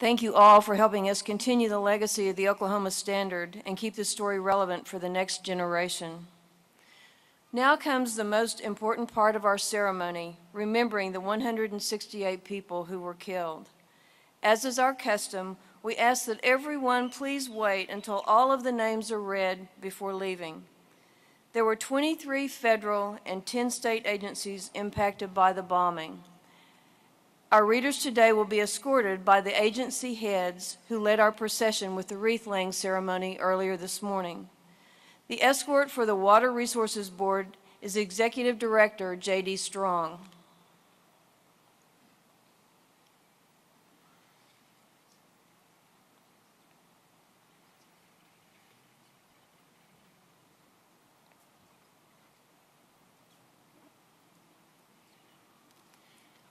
Thank you all for helping us continue the legacy of the Oklahoma Standard and keep the story relevant for the next generation. Now comes the most important part of our ceremony, remembering the 168 people who were killed. As is our custom, we ask that everyone please wait until all of the names are read before leaving. There were 23 federal and 10 state agencies impacted by the bombing. Our readers today will be escorted by the agency heads who led our procession with the wreath-laying ceremony earlier this morning. The escort for the Water Resources Board is Executive Director J.D. Strong.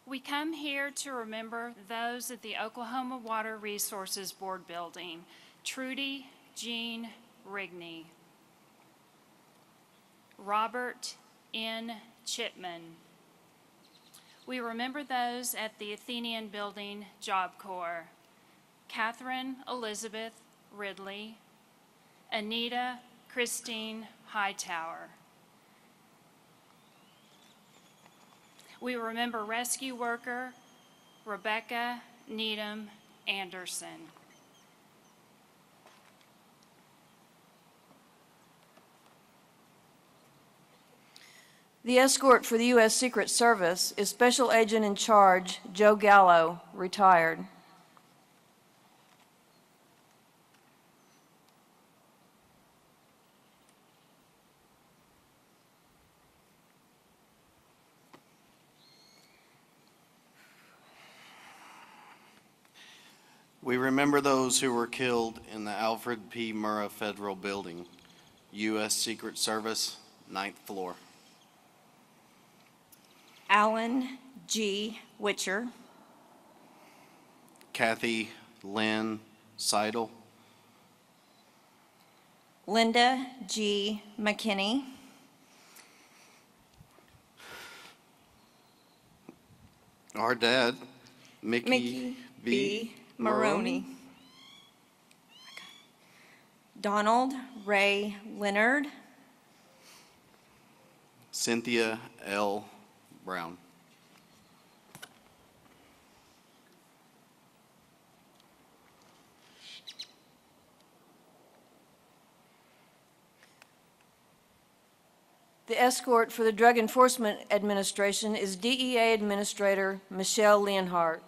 We come here to remember those at the Oklahoma Water Resources Board building: Trudy Jean Rigney, Robert N. Chipman. We remember those at the Athenian Building Job Corps: Catherine Elizabeth Ridley, Anita Christine Hightower. We remember rescue worker Rebecca Needham Anderson. The escort for the U.S. Secret Service is Special Agent in Charge Joe Gallo, retired. We remember those who were killed in the Alfred P. Murrah Federal Building, U.S. Secret Service, 9th floor. Alan G. Witcher, Kathy Lynn Seidel, Linda G. McKinney, our dad, Mickey B. Maroney, Donald Ray Leonard, Cynthia L. Brown. The escort for the Drug Enforcement Administration is DEA Administrator Michelle Leonhardt.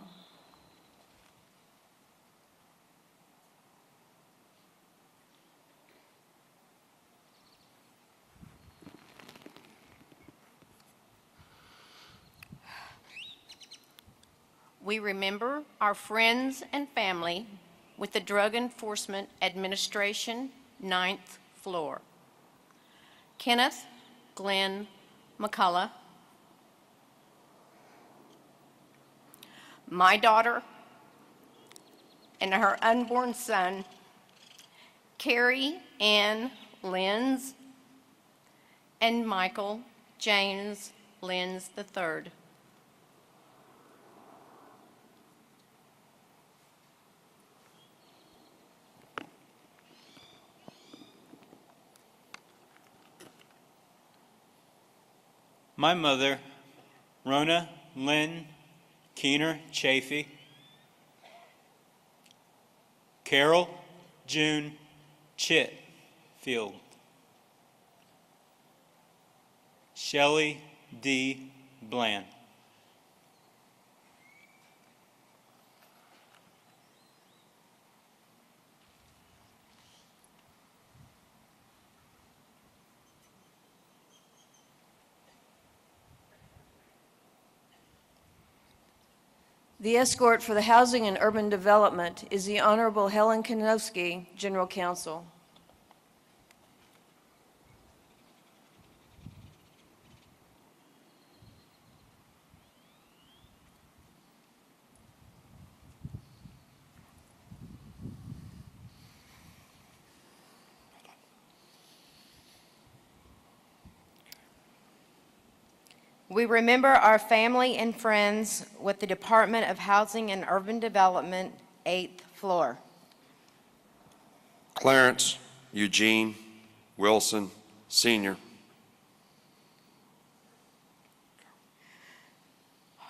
We remember our friends and family with the Drug Enforcement Administration, 9th floor: Kenneth Glenn McCullough, my daughter and her unborn son, Carrie Ann Lenz, and Michael James Lenz III. My mother, Rona Lynn Keener Chafee, Carol June Chitfield, Shelley D. Bland. The escort for the Housing and Urban Development is the Honorable Helen Kanowski, General Counsel. We remember our family and friends with the Department of Housing and Urban Development, 8th floor. Clarence Eugene Wilson, Sr.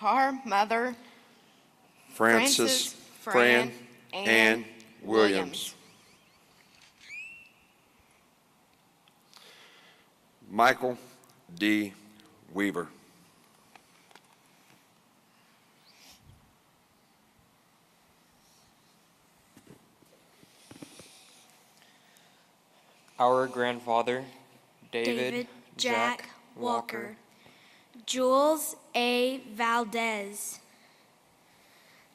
Our mother, Francis Fran Ann Williams. Michael D. Weaver. Our grandfather, David Jack Walker. Jules A. Valdez.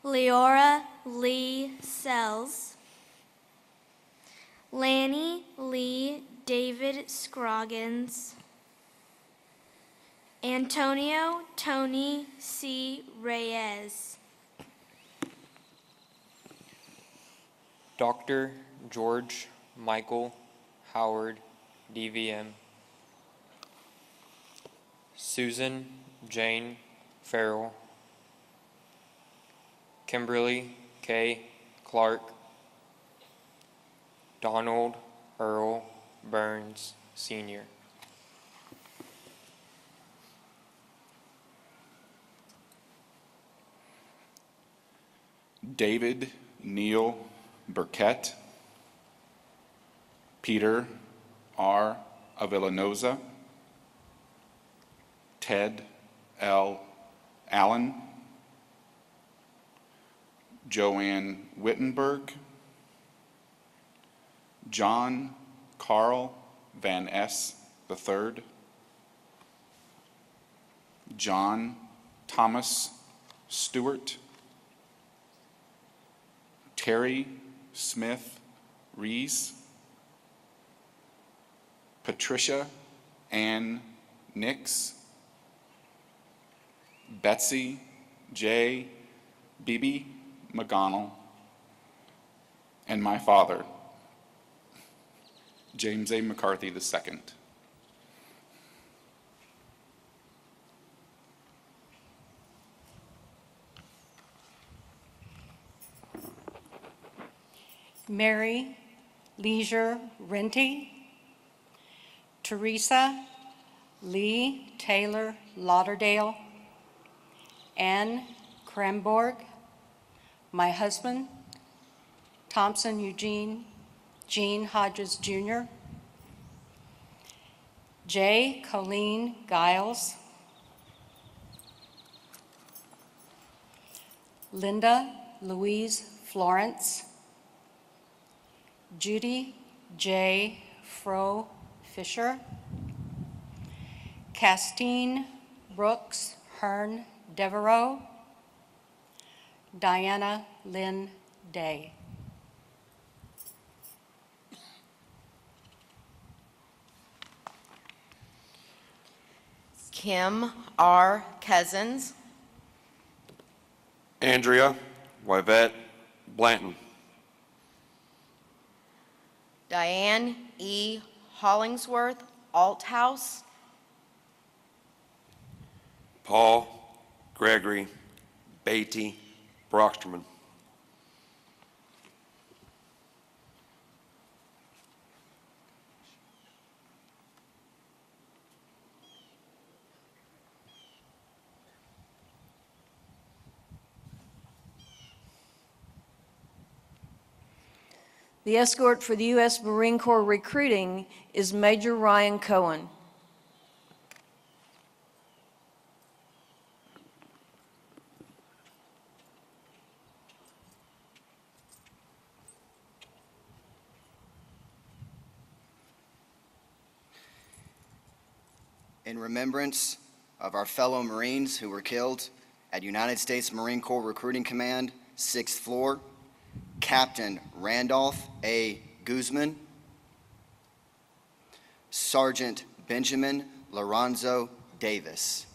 Leora Lee Sells. Lanny Lee David Scroggins. Antonio Tony C. Reyes. Dr. George Michael Howard, DVM. Susan Jane Farrell. Kimberly K. Clark. Donald Earl Burns, Sr. David Neil Burkett. Peter R. Avillanosa. Ted L. Allen. Joanne Wittenberg. John Carl Van S. III. John Thomas Stewart. Terry Smith Rees. Patricia Ann Nix. Betsy J. Beebe McGonnell. And my father, James A. McCarthy II. Mary Leisure Renty. Teresa Lee Taylor Lauderdale. Anne Cranborg. My husband, Thompson Eugene Gene Hodges Jr. J. Colleen Giles. Linda Louise Florence. Judy J. Fro Fisher. Castine Brooks Hearn Devereaux. Diana Lynn Day. Kim R. Cousins. Andrea Wyvette Blanton. Diane E. Hollingsworth Althouse. Paul Gregory Beatty Brocksterman. The escort for the U.S. Marine Corps recruiting is Major Ryan Cohen. In remembrance of our fellow Marines who were killed at United States Marine Corps Recruiting Command, 6th floor, Captain Randolph A. Guzman, Sergeant Benjamin Lorenzo Davis.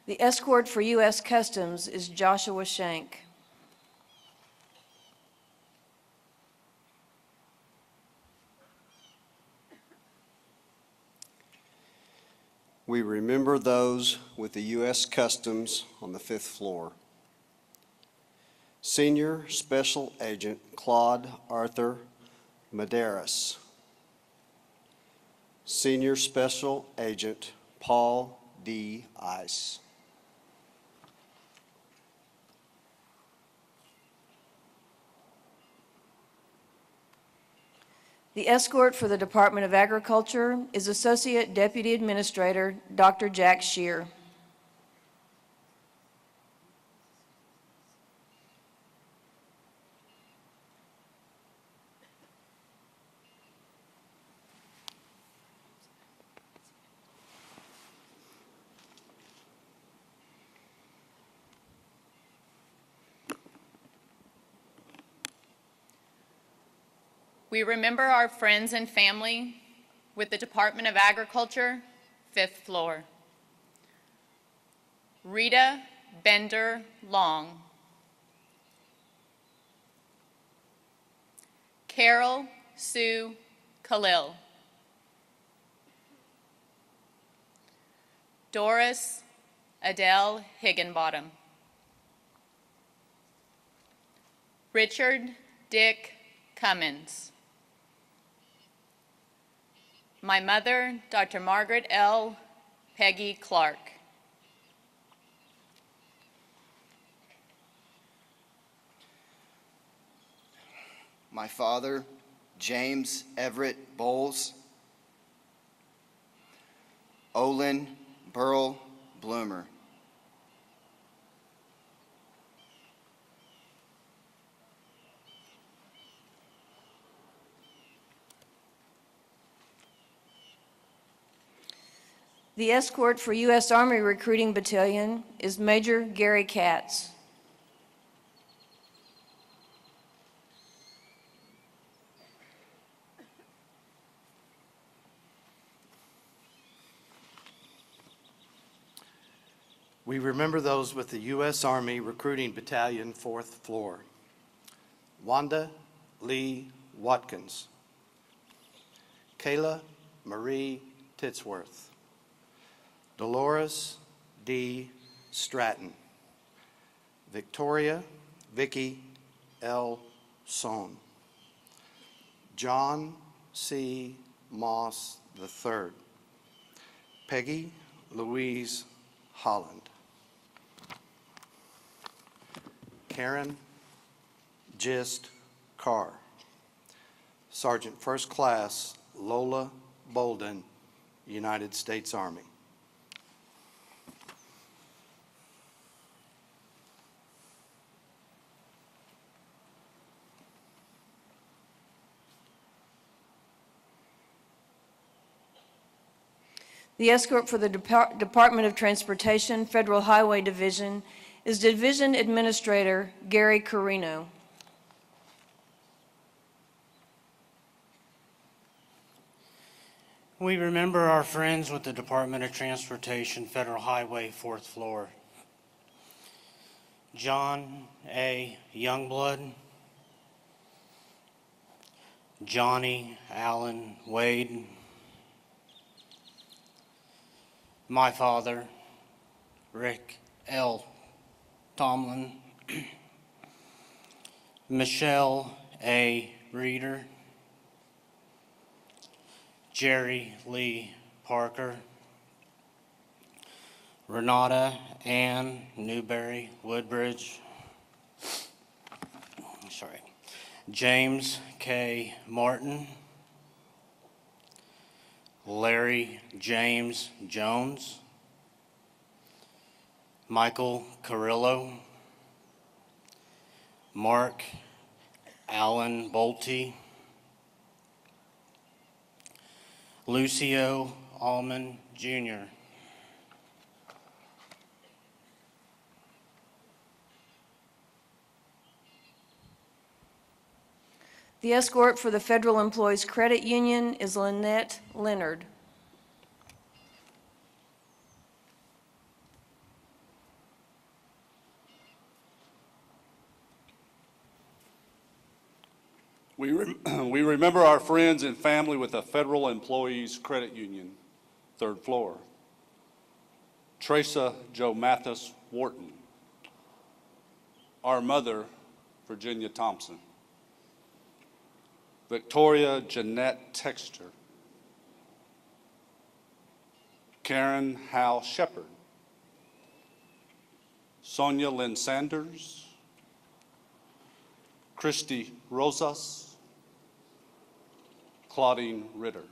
The escort for U.S. Customs is Joshua Shank. We remember those with the U.S. Customs on the 5th floor. Senior Special Agent Claude Arthur Medeiros. Senior Special Agent Paul D. Ice. The escort for the Department of Agriculture is Associate Deputy Administrator Dr. Jack Shear. We remember our friends and family with the Department of Agriculture, 5th floor. Rita Bender Long. Carol Sue Khalil. Doris Adele Higginbottom. Richard Dick Cummins. My mother, Dr. Margaret L. Peggy Clark. My father, James Everett Bowles. Olin Burl Bloomer. The escort for U.S. Army Recruiting Battalion is Major Gary Katz. We remember those with the U.S. Army Recruiting Battalion, 4th floor. Wanda Lee Watkins. Kayla Marie Titsworth. Dolores D. Stratton. Victoria Vicky L. Sohn. John C. Moss III. Peggy Louise Holland. Karen Gist Carr. Sergeant First Class Lola Bolden, United States Army. The escort for the Department of Transportation, Federal Highway Division, is Division Administrator Gary Carino. We remember our friends with the Department of Transportation, Federal Highway, 4th floor. John A. Youngblood, Johnny Allen Wade, my father, Rick L. Tomlin, Michelle A. Reeder, Jerry Lee Parker, Renata Ann Newberry Woodbridge, James K. Martin, Larry James Jones, Michael Carrillo, Mark Allen Bolte, Lucio Allman Jr. The escort for the Federal Employees Credit Union is Lynette Leonard. We remember our friends and family with the Federal Employees Credit Union, 3rd floor. Teresa Jo Mathis Wharton. Our mother, Virginia Thompson. Victoria Jeanette Texter. Karen Hal Shepard. Sonia Lynn Sanders. Christy Rosas. Claudine Ritter.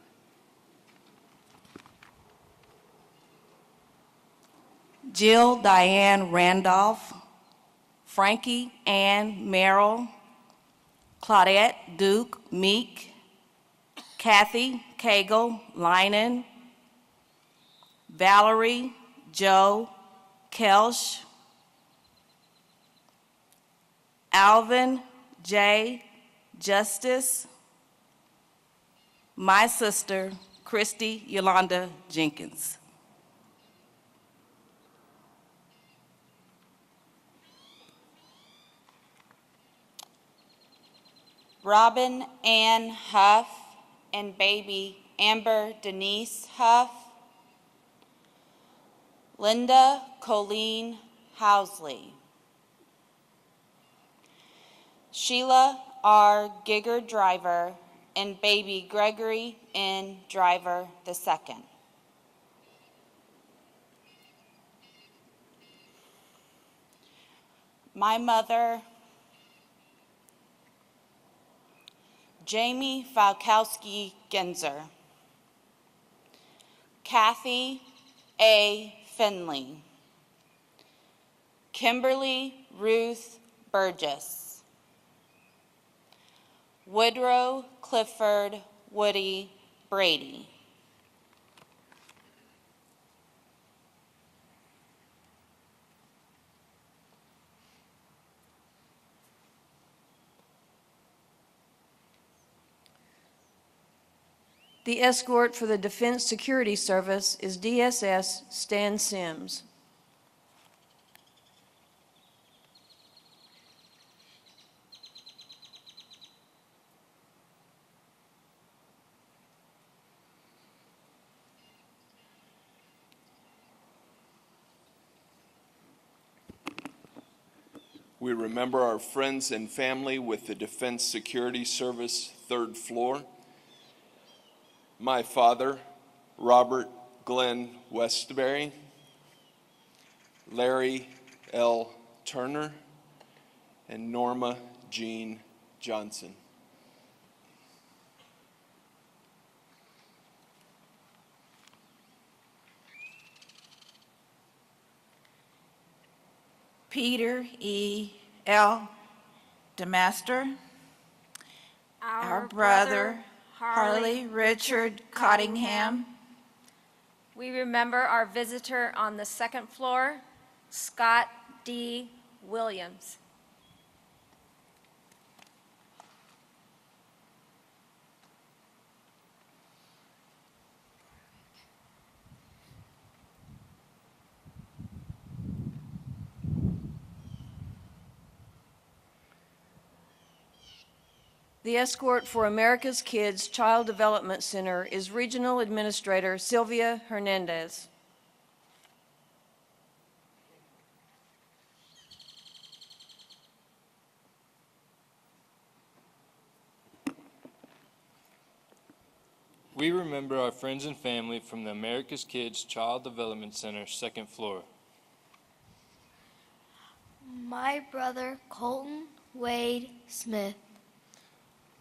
Jill Diane Randolph, Frankie Ann Merrill, Claudette Duke Meek, Kathy Cagle Linen, Valerie Joe Kelsch, Alvin J. Justice, my sister, Christy Yolanda Jenkins. Robin Ann Huff and baby Amber Denise Huff. Linda Colleen Housley. Sheila R. Gigger Driver and baby Gregory N. Driver II. My mother, Jamie Falkowski Genzer. Kathy A. Finley. Kimberly Ruth Burgess. Woodrow Clifford Woody Brady. The escort for the Defense Security Service is DSS Stan Sims. We remember our friends and family with the Defense Security Service, 3rd floor. My father, Robert Glenn Westbury, Larry L. Turner, and Norma Jean Johnson. Peter E. L. DeMaster, our brother Harley Richard Cottingham. We remember our visitor on the 2nd floor, Scott D. Williams. The escort for America's Kids Child Development Center is Regional Administrator Sylvia Hernandez. We remember our friends and family from the America's Kids Child Development Center, 2nd floor. My brother, Colton Wade Smith.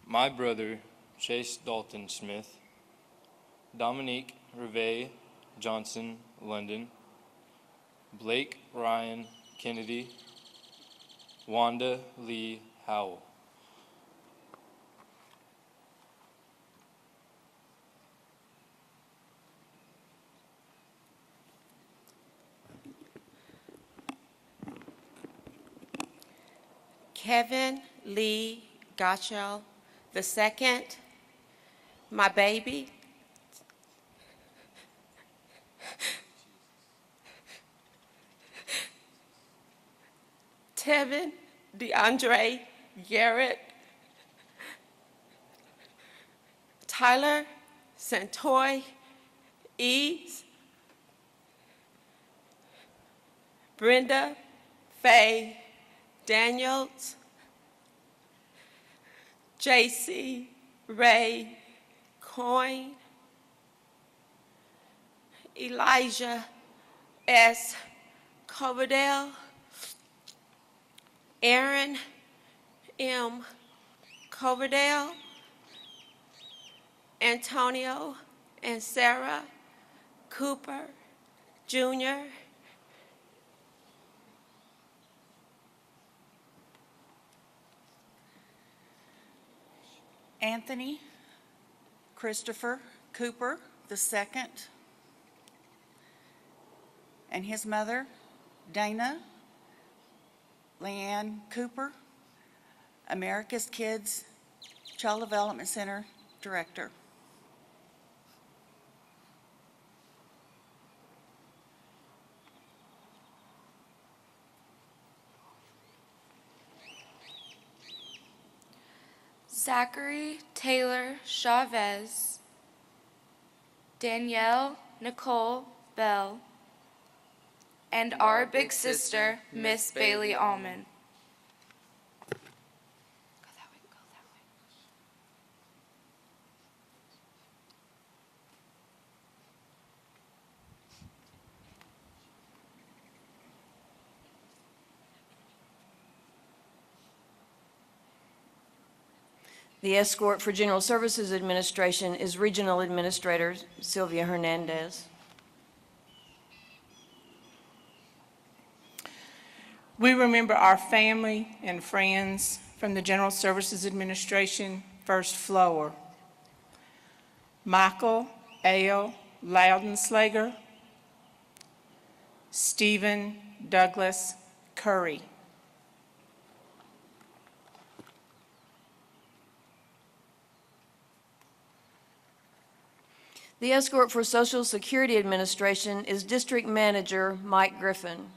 My brother, Chase Dalton Smith. Dominique Reve Johnson, London. Blake Ryan Kennedy. Wanda Lee Howell. Kevin Lee Gottschall II, my baby, Tevin DeAndre Garrett, Tyler Santoy Eads, Brenda Faye Daniels, J.C. Ray Coyne, Elijah S. Coverdale, Aaron M. Coverdale, Antonio and Sarah Cooper, Jr., Anthony Christopher Cooper II, and his mother, Dana Leanne Cooper, America's Kids Child Development Center Director. Zachary Taylor Chavez, Danielle Nicole Bell, and our big sister, Miss Bailey Allman. The escort for General Services Administration is Regional Administrator Sylvia Hernandez. We remember our family and friends from the General Services Administration, first floor. Michael A. Loudenslager, Stephen Douglas Curry. The escort for Social Security Administration is District Manager Mike Griffin.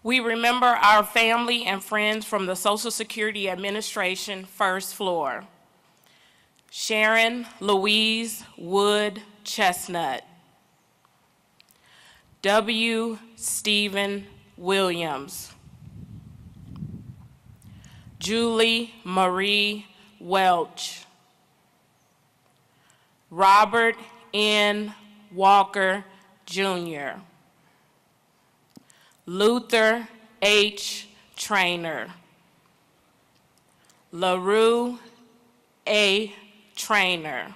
We remember our family and friends from the Social Security Administration, first floor. Sharon Louise Wood Chestnut. W. Stephen Williams. Julie Marie Welch. Robert N. Walker, Jr. Luther H. Trainer. LaRue A. Trainer.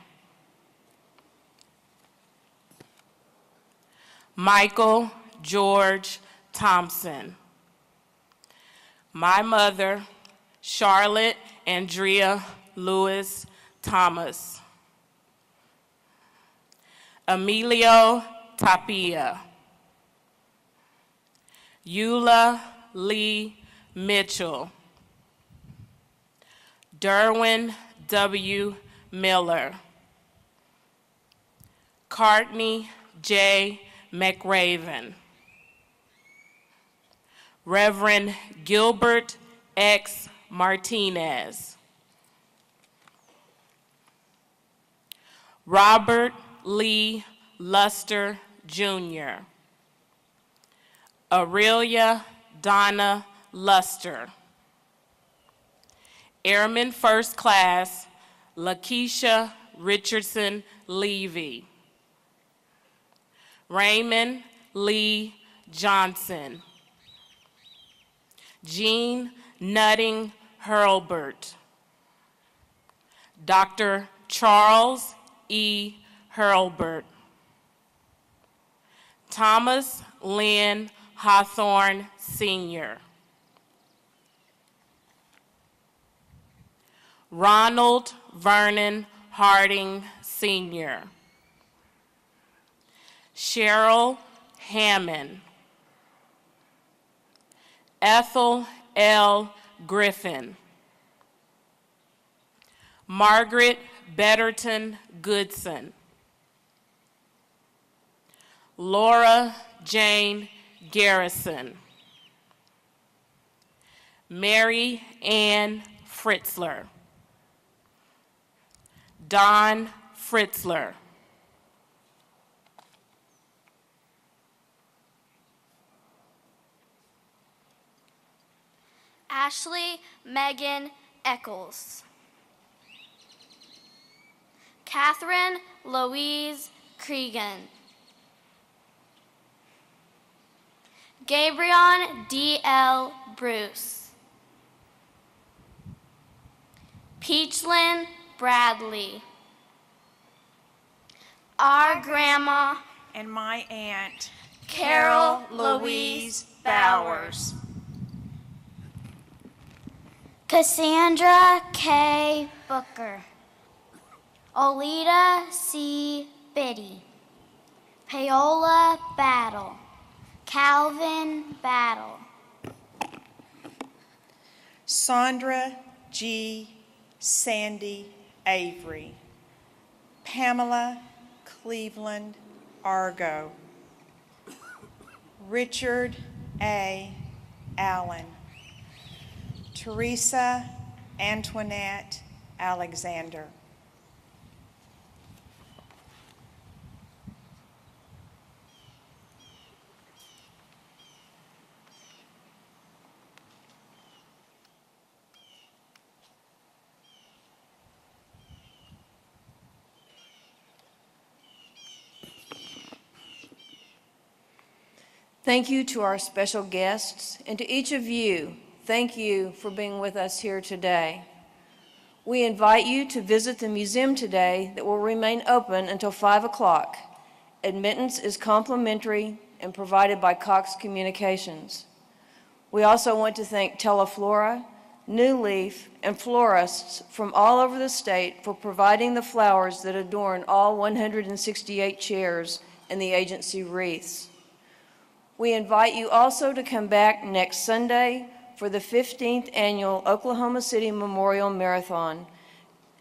Michael George Thompson. My mother, Charlotte Andrea Lewis Thomas. Emilio Tapia. Eula Lee Mitchell. Derwin W. Miller. Courtney J. McRaven. Reverend Gilbert X. Martinez. Robert Lee Luster, Jr. Aurelia Donna Luster. Airman First Class Lakeisha Richardson Levy. Raymond Lee Johnson. Jean Nutting Hurlbert. Dr. Charles E. Hurlbert. Thomas Lynn Hawthorne, Sr. Ronald Vernon Harding, Sr. Cheryl Hammond. Ethel L. Griffin. Margaret Betterton Goodson. Laura Jane Garrison, Mary Ann Fritzler, Don Fritzler, Ashley Megan Eccles, Catherine Louise Cregan, Gabrion D.L. Bruce, Peachlyn Bradley, our grandma and my aunt, Carol Louise Bowers, Cassandra K. Booker, Olita C. Biddy, Paola Battle, Calvin Battle, Sandra G. Sandy Avery, Pamela Cleveland Argo, Richard A. Allen, Teresa Antoinette Alexander. Thank you to our special guests, and to each of you, thank you for being with us here today. We invite you to visit the museum today that will remain open until 5 o'clock. Admittance is complimentary and provided by Cox Communications. We also want to thank Teleflora, New Leaf, and florists from all over the state for providing the flowers that adorn all 168 chairs and the agency wreaths. We invite you also to come back next Sunday for the 15th annual Oklahoma City Memorial Marathon.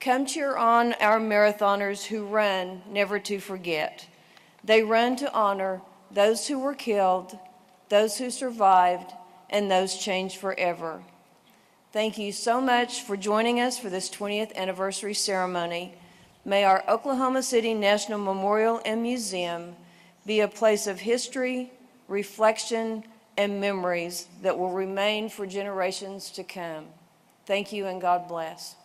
Come cheer on our marathoners who run never to forget. They run to honor those who were killed, those who survived, and those changed forever. Thank you so much for joining us for this 20th anniversary ceremony. May our Oklahoma City National Memorial and Museum be a place of history, reflection, and memories that will remain for generations to come. Thank you and God bless.